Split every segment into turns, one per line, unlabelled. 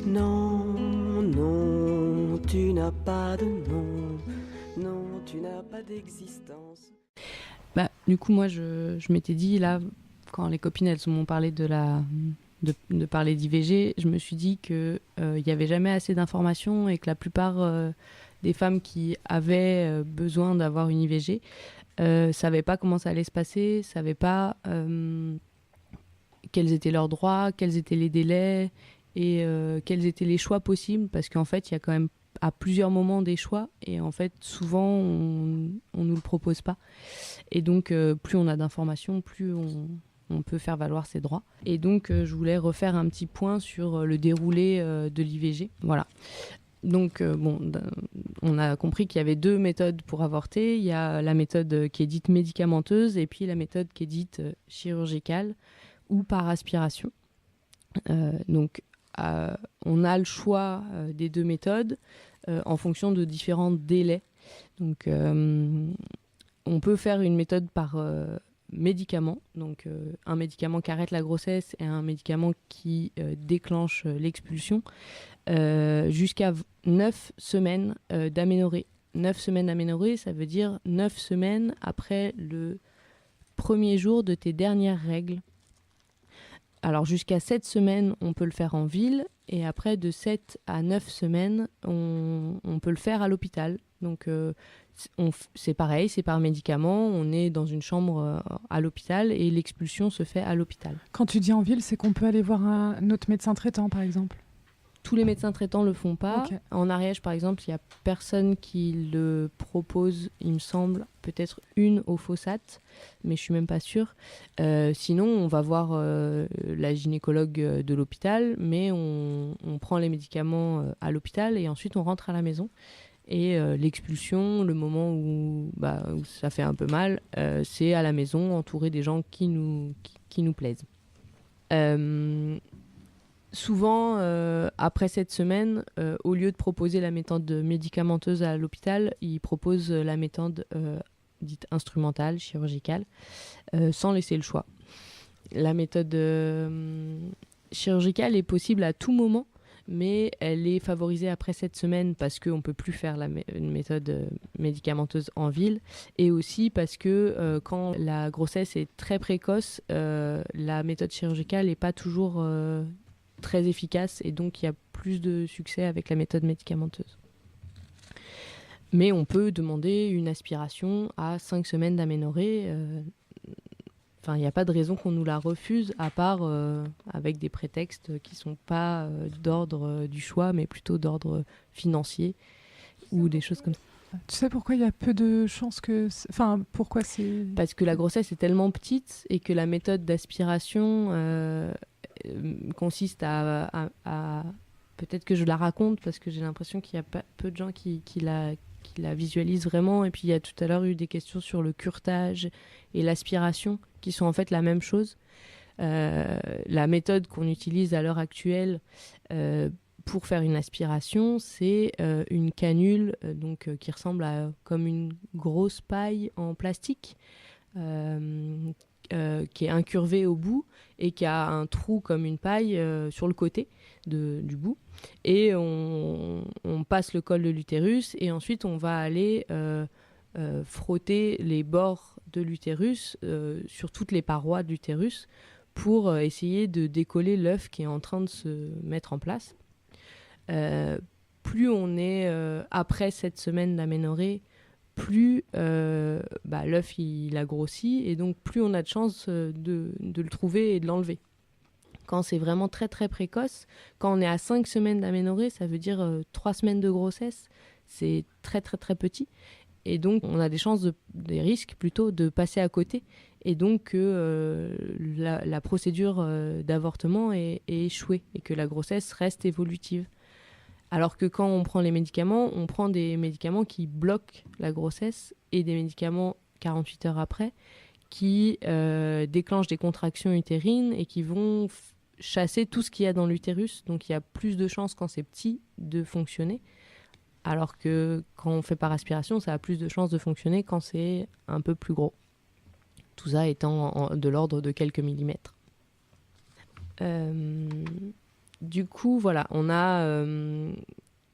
Non, non, tu n'as pas de nom. Non, tu n'as pas d'existence.
Du coup, moi, je m'étais dit, là, quand les copines, elles m'ont parlé de parler d'IVG, je me suis dit qu'il n'y avait jamais assez d'informations et que la plupart des femmes qui avaient besoin d'avoir une IVG savaient pas comment ça allait se passer, savaient pas quels étaient leurs droits, quels étaient les délais et quels étaient les choix possibles, parce qu'en fait, il y a quand même à plusieurs moments des choix et en fait, souvent, on nous le propose pas. Et donc, plus on a d'informations, plus on peut faire valoir ses droits. Et donc, je voulais refaire un petit point sur le déroulé de l'IVG. Voilà. Donc, on a compris qu'il y avait 2 méthodes pour avorter. Il y a la méthode qui est dite médicamenteuse et puis la méthode qui est dite chirurgicale ou par aspiration. Donc, on a le choix des 2 méthodes en fonction de différents délais. Donc, on peut faire une méthode par médicament, donc un médicament qui arrête la grossesse et un médicament qui déclenche l'expulsion, jusqu'à 9 semaines d'aménorrhée. 9 semaines d'aménorrhée, ça veut dire 9 semaines après le premier jour de tes dernières règles. Alors jusqu'à 7 semaines, on peut le faire en ville, et après de 7 à 9 semaines, on peut le faire à l'hôpital. Donc c'est pareil, c'est par médicament, on est dans une chambre à l'hôpital et l'expulsion se fait à l'hôpital.
Quand tu dis en ville, c'est qu'on peut aller voir un autre médecin traitant, par exemple?
Tous les médecins traitants le font pas.
Okay.
En Ariège, par exemple, il n'y a personne qui le propose, il me semble, peut-être une au Fossat, mais je suis même pas sûre. Sinon, on va voir la gynécologue de l'hôpital, mais on prend les médicaments à l'hôpital et ensuite on rentre à la maison. Et l'expulsion, le moment où ça fait un peu mal, c'est à la maison, entouré des gens qui nous plaisent. Souvent, après cette semaine, au lieu de proposer la méthode médicamenteuse à l'hôpital, ils proposent la méthode dite instrumentale, chirurgicale, sans laisser le choix. La méthode chirurgicale est possible à tout moment, mais elle est favorisée après 7 semaines parce qu'on ne peut plus faire une méthode médicamenteuse en ville, et aussi parce que quand la grossesse est très précoce, la méthode chirurgicale n'est pas toujours très efficace, et donc il y a plus de succès avec la méthode médicamenteuse. Mais on peut demander une aspiration à 5 semaines d'aménorrhée. Il n'y a pas de raison qu'on nous la refuse, à part avec des prétextes qui ne sont pas d'ordre du choix, mais plutôt d'ordre financier ou des choses comme ça.
Tu sais pourquoi il y a peu de chances que... Enfin, pourquoi c'est...
Parce que la grossesse est tellement petite et que la méthode d'aspiration consiste à... Peut-être que je la raconte parce que j'ai l'impression qu'il y a peu de gens qui la visualisent vraiment. Et puis il y a tout à l'heure eu des questions sur le curetage et l'aspiration, qui sont en fait la même chose. La méthode qu'on utilise à l'heure actuelle pour faire une aspiration, c'est une canule qui ressemble à comme une grosse paille en plastique, qui est incurvée au bout et qui a un trou comme une paille sur le côté du bout. Et on passe le col de l'utérus, et ensuite on va aller frotter les bords de l'utérus sur toutes les parois de l'utérus pour essayer de décoller l'œuf qui est en train de se mettre en place. Plus on est après 7 semaines d'aménorrhée, plus l'œuf il a grossi, et donc plus on a de chances de le trouver et de l'enlever. Quand c'est vraiment très très précoce, quand on est à 5 semaines d'aménorrhée, ça veut dire 3 semaines de grossesse, c'est très très très petit. Et donc on a des risques plutôt de passer à côté, et donc que la procédure d'avortement est échouée et que la grossesse reste évolutive. Alors que quand on prend les médicaments, on prend des médicaments qui bloquent la grossesse et des médicaments 48 heures après qui déclenchent des contractions utérines et qui vont chasser tout ce qu'il y a dans l'utérus. Donc il y a plus de chances quand c'est petit de fonctionner, alors que quand on fait par aspiration, ça a plus de chances de fonctionner quand c'est un peu plus gros. tout ça étant de l'ordre de quelques millimètres. Du coup, voilà, on a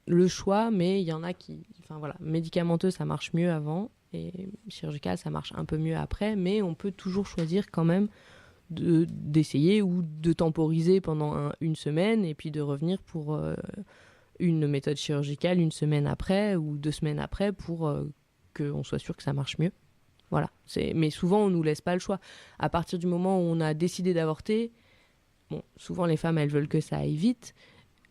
le choix, mais il y en a qui... Enfin voilà, médicamenteux, ça marche mieux avant, et chirurgical, ça marche un peu mieux après, mais on peut toujours choisir quand même d'essayer ou de temporiser pendant une semaine, et puis de revenir pour une méthode chirurgicale une semaine après, ou 2 semaines après, pour qu'on soit sûr que ça marche mieux. Voilà. Mais souvent, on ne nous laisse pas le choix. À partir du moment où on a décidé d'avorter, bon, souvent les femmes, elles veulent que ça aille vite,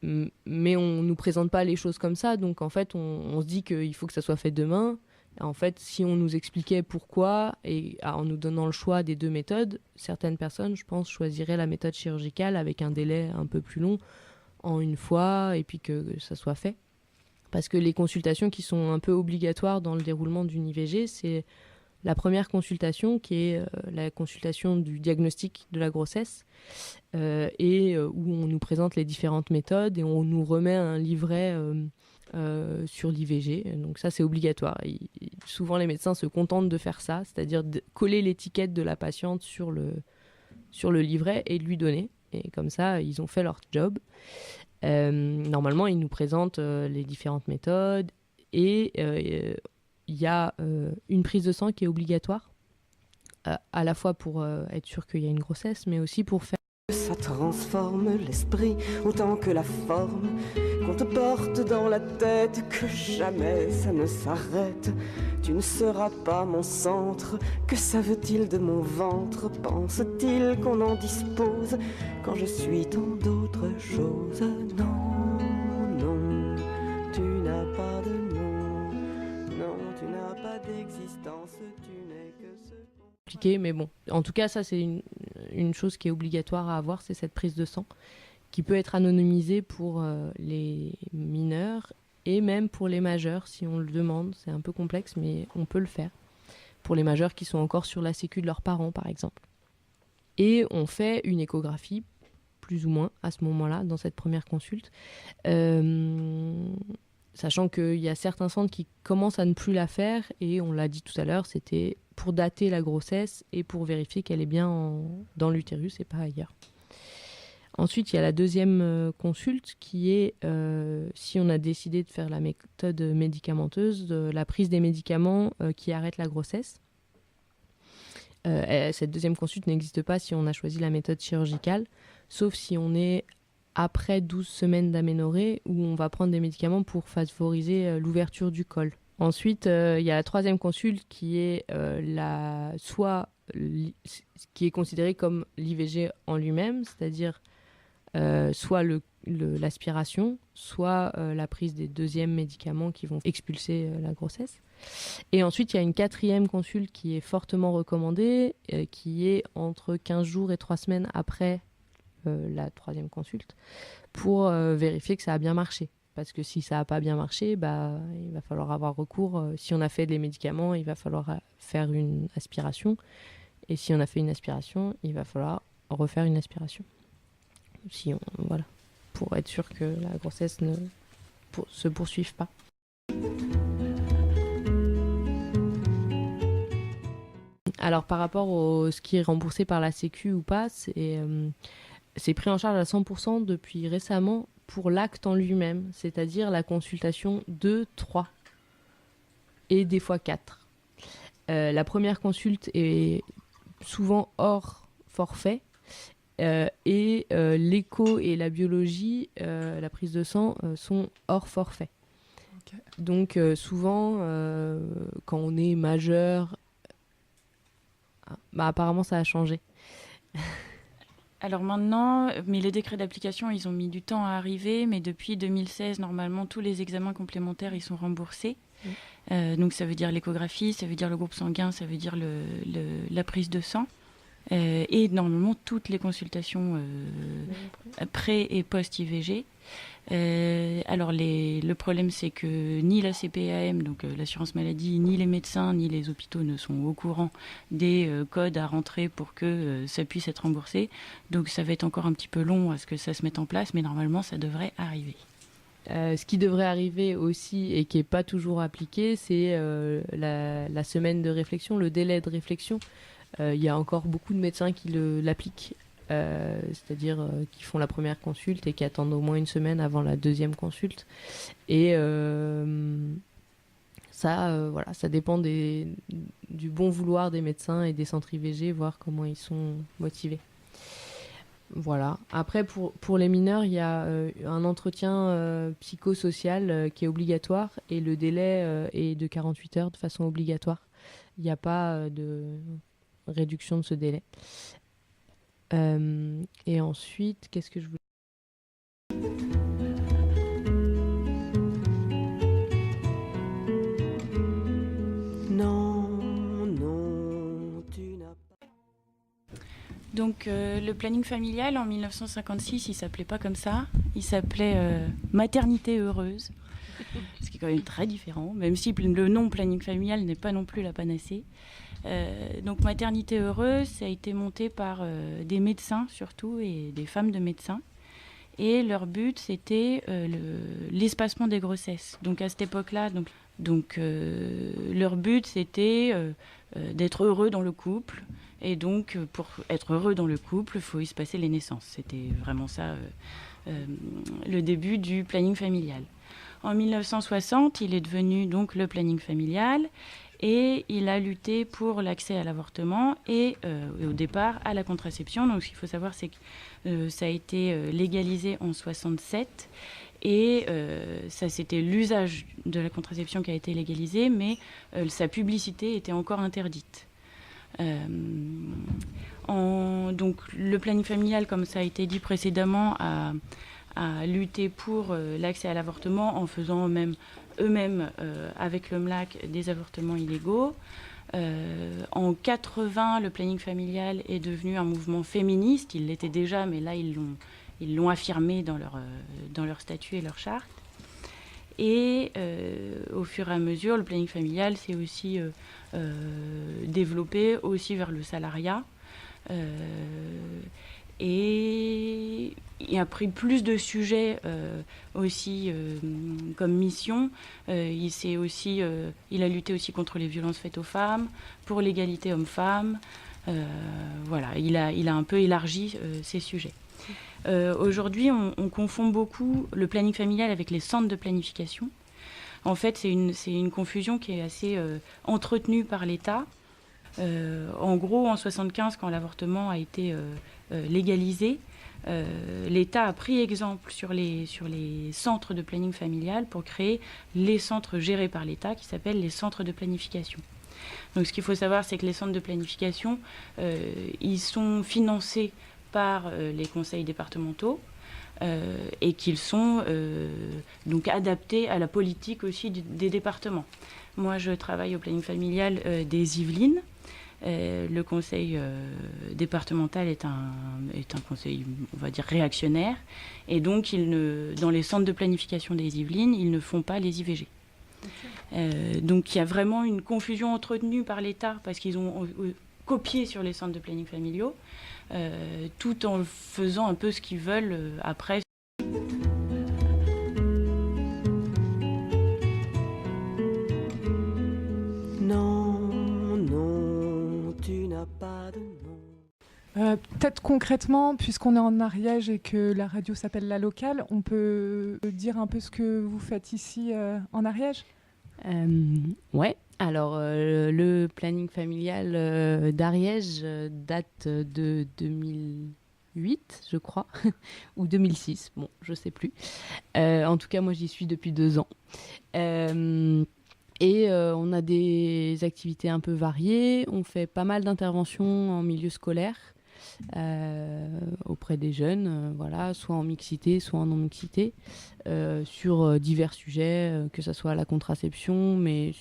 mais on ne nous présente pas les choses comme ça. Donc en fait, on se dit qu'il faut que ça soit fait demain. En fait, si on nous expliquait pourquoi, et en nous donnant le choix des 2 méthodes, certaines personnes, je pense, choisiraient la méthode chirurgicale avec un délai un peu plus long, en une fois, et puis que ça soit fait. Parce que les consultations qui sont un peu obligatoires dans le déroulement d'une IVG, c'est la première consultation qui est la consultation du diagnostic de la grossesse et où on nous présente les différentes méthodes et on nous remet un livret sur l'IVG. Donc ça, c'est obligatoire. Souvent, les médecins se contentent de faire ça, c'est-à-dire de coller l'étiquette de la patiente sur le livret et de lui donner. Et comme ça, ils ont fait leur job. Normalement, ils nous présentent les différentes méthodes et il y a une prise de sang qui est obligatoire, à la fois pour être sûr qu'il y a une grossesse, mais aussi pour faire...
Ça transforme l'esprit autant que la forme, qu'on te porte dans la tête, que jamais ça ne s'arrête. Tu ne seras pas mon centre, que savent-ils de mon ventre? Pense-t-il qu'on en dispose quand je suis tant d'autres choses? Non, non, tu n'as pas de nom, non, tu n'as pas d'existence, tu n'es que ce...
Mais bon, en tout cas, ça c'est une chose qui est obligatoire à avoir, c'est cette prise de sang, qui peut être anonymisée pour les mineurs et même pour les majeurs, si on le demande. C'est un peu complexe, mais on peut le faire. Pour les majeurs qui sont encore sur la sécu de leurs parents, par exemple. Et on fait une échographie, plus ou moins, à ce moment-là, dans cette première consulte. Sachant qu'il y a certains centres qui commencent à ne plus la faire, et on l'a dit tout à l'heure, c'était pour dater la grossesse et pour vérifier qu'elle est bien dans l'utérus et pas ailleurs. Ensuite, il y a la deuxième consulte qui est, si on a décidé de faire la méthode médicamenteuse, la prise des médicaments qui arrêtent la grossesse. Cette deuxième consulte n'existe pas si on a choisi la méthode chirurgicale, sauf si on est après 12 semaines d'aménorrhée où on va prendre des médicaments pour favoriser l'ouverture du col. Ensuite, il y a la troisième consulte qui est qui est considérée comme l'IVG en lui-même, c'est-à-dire soit l'aspiration, soit la prise des deuxièmes médicaments qui vont expulser la grossesse. Et ensuite, il y a une quatrième consulte qui est fortement recommandée, qui est entre 15 jours et 3 semaines après la troisième consulte, pour vérifier que ça a bien marché. Parce que si ça n'a pas bien marché, il va falloir avoir recours. Si on a fait des médicaments, il va falloir faire une aspiration. Et si on a fait une aspiration, il va falloir refaire une aspiration. Voilà, pour être sûr que la grossesse ne se poursuive pas. Alors par rapport à ce qui est remboursé par la Sécu ou pas, c'est pris en charge à 100% depuis récemment pour l'acte en lui-même, c'est-à-dire la consultation 2, 3 et des fois 4. La première consulte est souvent hors forfait et l'écho et la biologie, la prise de sang, sont hors forfait. Okay. Donc souvent, quand on est majeur, apparemment ça a changé.
Alors maintenant, mais les décrets d'application, ils ont mis du temps à arriver, mais depuis 2016, normalement, tous les examens complémentaires, ils sont remboursés. Donc ça veut dire l'échographie, ça veut dire le groupe sanguin, ça veut dire la prise de sang. Et normalement, toutes les consultations pré- et post-IVG. Alors le problème, c'est que ni la CPAM, donc l'assurance maladie, ni les médecins, ni les hôpitaux ne sont au courant des codes à rentrer pour que ça puisse être remboursé. Donc ça va être encore un petit peu long à ce que ça se mette en place, mais normalement, ça devrait arriver.
Ce qui devrait arriver aussi et qui n'est pas toujours appliqué, c'est la semaine de réflexion, le délai de réflexion. Il y a encore beaucoup de médecins qui l'appliquent, c'est-à-dire qui font la première consulte et qui attendent au moins une semaine avant la deuxième consulte. Et ça dépend du bon vouloir des médecins et des centres IVG, voir comment ils sont motivés. Voilà. Après, pour les mineurs, il y a un entretien psychosocial qui est obligatoire et le délai est de 48 heures de façon obligatoire. Il n'y a pas de réduction de ce délai. Et ensuite, qu'est-ce que je voulais...
Donc le planning familial en 1956, il s'appelait pas comme ça, il s'appelait maternité heureuse, ce qui est quand même très différent, même si le nom planning familial n'est pas non plus la panacée. Donc maternité heureuse, ça a été monté par des médecins surtout et des femmes de médecins. Et leur but, c'était l'espacement des grossesses. Donc à cette époque-là, leur but, c'était d'être heureux dans le couple. Et donc, pour être heureux dans le couple, il faut espacer les naissances. C'était vraiment ça, le début du planning familial. En 1960, il est devenu donc le planning familial et il a lutté pour l'accès à l'avortement et au départ à la contraception. Donc, ce qu'il faut savoir, c'est que ça a été légalisé en 67 et ça, c'était l'usage de la contraception qui a été légalisé, mais sa publicité était encore interdite. Donc le planning familial, comme ça a été dit précédemment, a lutté pour l'accès à l'avortement en faisant eux-mêmes avec le MLAC des avortements illégaux. En 80, le planning familial est devenu un mouvement féministe. Il l'était déjà, mais là ils l'ont affirmé dans leur statut et leur charte. Et au fur et à mesure, le planning familial s'est aussi développé aussi vers le salariat et il a pris plus de sujets aussi comme mission. Il a lutté aussi contre les violences faites aux femmes, pour l'égalité homme-femme. Voilà, il a un peu élargi ces sujets. Aujourd'hui, on confond beaucoup le planning familial avec les centres de planification. En fait, c'est une confusion qui est assez entretenue par l'État. En gros, en 1975, quand l'avortement a été légalisé, l'État a pris exemple sur les centres de planning familial pour créer les centres gérés par l'État qui s'appellent les centres de planification. Donc, ce qu'il faut savoir, c'est que les centres de planification, ils sont financés par les conseils départementaux et qu'ils sont donc adaptés à la politique aussi des départements. Moi, je travaille au planning familial des Yvelines. Le conseil départemental est un conseil, on va dire, réactionnaire. Et donc, dans les centres de planification des Yvelines, ils ne font pas les IVG. Okay. Donc, il y a vraiment une confusion entretenue par l'État parce qu'ils ont copié sur les centres de planning familiaux, tout en faisant un peu ce qu'ils veulent après.
Peut-être concrètement, puisqu'on est en Ariège et que la radio s'appelle La Locale, on peut dire un peu ce que vous faites ici en Ariège ?
Ouais, alors le planning familial d'Ariège date de 2008, je crois, ou 2006, bon, je sais plus. En tout cas, moi j'y suis depuis 2 ans. Et on a des activités un peu variées, on fait pas mal d'interventions en milieu scolaire. Auprès des jeunes, voilà, soit en mixité, soit en non-mixité, sur divers sujets, que ce soit la contraception, mais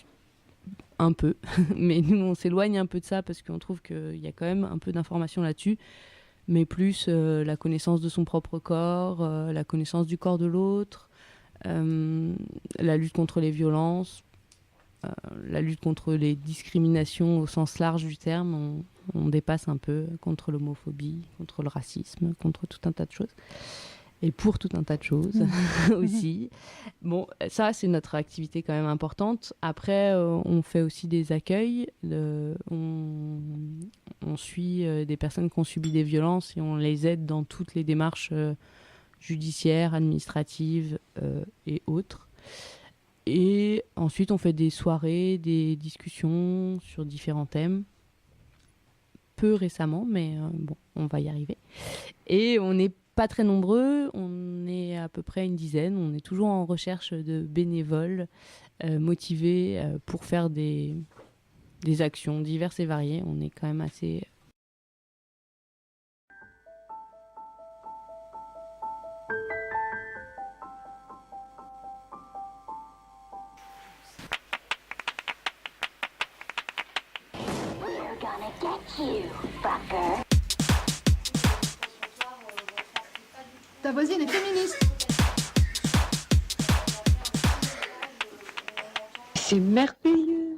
un peu. Mais nous, on s'éloigne un peu de ça parce qu'on trouve qu'il y a quand même un peu d'informations là-dessus, mais plus la connaissance de son propre corps, la connaissance du corps de l'autre, la lutte contre les violences, la lutte contre les discriminations au sens large du terme. On dépasse un peu contre l'homophobie, contre le racisme, contre tout un tas de choses. et pour tout un tas de choses aussi. Bon, ça, c'est notre activité quand même importante. Après, on fait aussi des accueils. On suit des personnes qui ont subi des violences et on les aide dans toutes les démarches judiciaires, administratives et autres. Et ensuite, on fait des soirées, des discussions sur différents thèmes. Peu récemment, mais bon, on va y arriver. Et on n'est pas très nombreux, on est à peu près une dizaine. On est toujours en recherche de bénévoles motivés pour faire des actions diverses et variées. On est quand même assez...
Ta voisine est féministe.
C'est merveilleux.